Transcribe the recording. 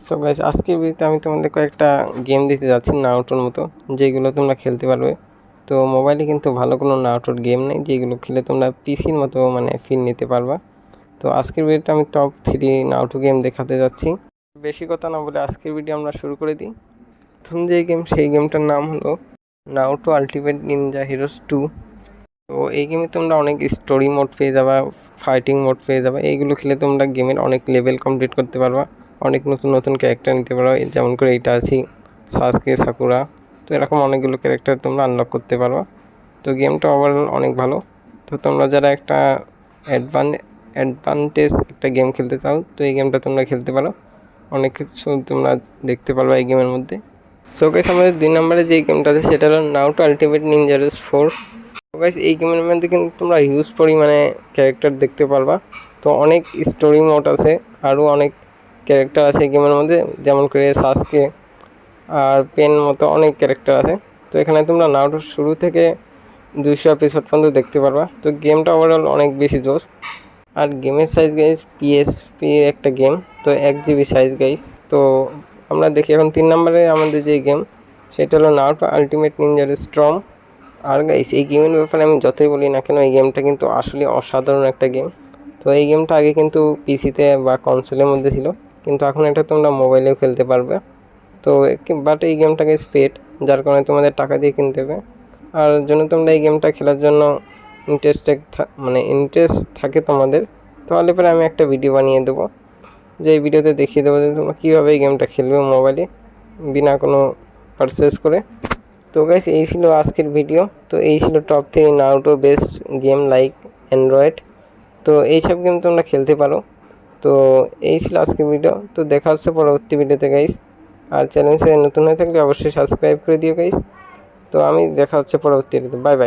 So guys, আজকের ভিডিওতে আমি তোমাদের কয়েকটা গেম দিতে যাচ্ছি নারুটোর মতো, যেগুলো তোমরা খেলতে পারবে। তো মোবাইলে কিন্তু ভালো কোনো নারুটোর গেম নেই যেগুলো খেলে তোমরা পিসির মতো ফিল নিতে পারবা। তো আজকের ভিডিওতে আমি টপ 3 নারুটো গেম দেখাতে যাচ্ছি। বেশি কথা না বলে আজকের ভিডিও আমরা শুরু করে দিই। প্রথম যে গেম, সেই গেমটার নাম হলো নারুটো আল্টিমেট নিনজা হিরোজ 2। তো এই গেমে তোমরা অনেক স্টোরি মোড পেয়ে যাবা, ফাইটিং মোড পেয়ে যাবে। এইগুলো খেলে তোমরা গেমের অনেক লেভেল কমপ্লিট করতে পারবা, অনেক নতুন নতুন ক্যারেক্টার নিতে পারবা। যেমন করে এইটা আছে সাসকে, সাকুরা। তো এরকম অনেকগুলো ক্যারেক্টার তোমরা আনলক করতে পারবা। তো গেমটা ওভারঅল অনেক ভালো। তো তোমরা যারা একটা অ্যাডভান্টেজ একটা গেম খেলতে চাও, তো এই গেমটা তোমরা খেলতে পারো। অনেক কিছু তোমরা দেখতে পারবা এই গেমের মধ্যে। সো গাইস, আমাদের 2 নম্বরে যে গেমটা আছে সেটা হলো Naruto ultimate Ninja heroes 4। Guys, এই গেমের মধ্যে কিন্তু তোমরা হিউজ পরিমাণে ক্যারেক্টার দেখতে পারবা। তো অনেক স্টোরি মোড আছে, আরও অনেক ক্যারেক্টার আছে এই গেমের মধ্যে, যেমন করে সাসকে আর পেন মতো অনেক ক্যারেক্টার আছে। তো এখানে তোমরা নারুটোর শুরু থেকে 200 এপিসোড পর্যন্ত দেখতে পারবা। তো গেমটা ওভারঅল অনেক বেশি জোস। আর গেমের সাইজ গাইস, পিএসপি একটা গেম, তো 1 GB সাইজ গাইস। তো আমরা দেখি এখন 3 নম্বরে আমাদের যে গেম, সেটা হলো নারুটো আল্টিমেট নিনজা স্টর্ম। আর গাইস, এই গেমের ব্যাপারে আমি যতই বলি না কেন, এই গেমটা কিন্তু আসলে অসাধারণ একটা গেম। তো এই গেমটা আগে কিন্তু পিসিতে বা কনসোলের মধ্যে ছিল, কিন্তু এখন এটা তোমরা মোবাইলেও খেলতে পারবে। তো বাট এই গেমটাকে পেড, যার কারণে তোমাদের টাকা দিয়ে কিনতে হবে। আর জন্য তোমরা এই গেমটা খেলার জন্য ইন্টারেস্ট থাকে তোমাদের, তাহলে পরে আমি একটা ভিডিও বানিয়ে দেবো, যে এই ভিডিওতে দেখিয়ে দেবো যে তোমরা কীভাবে এই গেমটা খেলবে মোবাইলে বিনা কোনো পারচেস করে। তো গাইস, এই ছিল আজকের ভিডিও। তো এই ছিল top 3 Naruto best game like Android. তো এইসব গেম তোমরা খেলতে পারো। তো এই ছিল আজকের ভিডিও। তো দেখা হচ্ছে পরবর্তী ভিডিওতে গাইস। আর চ্যানেলে নতুন হয়ে থাকলে অবশ্যই সাবস্ক্রাইব করে দিও গাইস। তো আমি দেখা হচ্ছে পরবর্তী ভিডিওতে। Bye bye.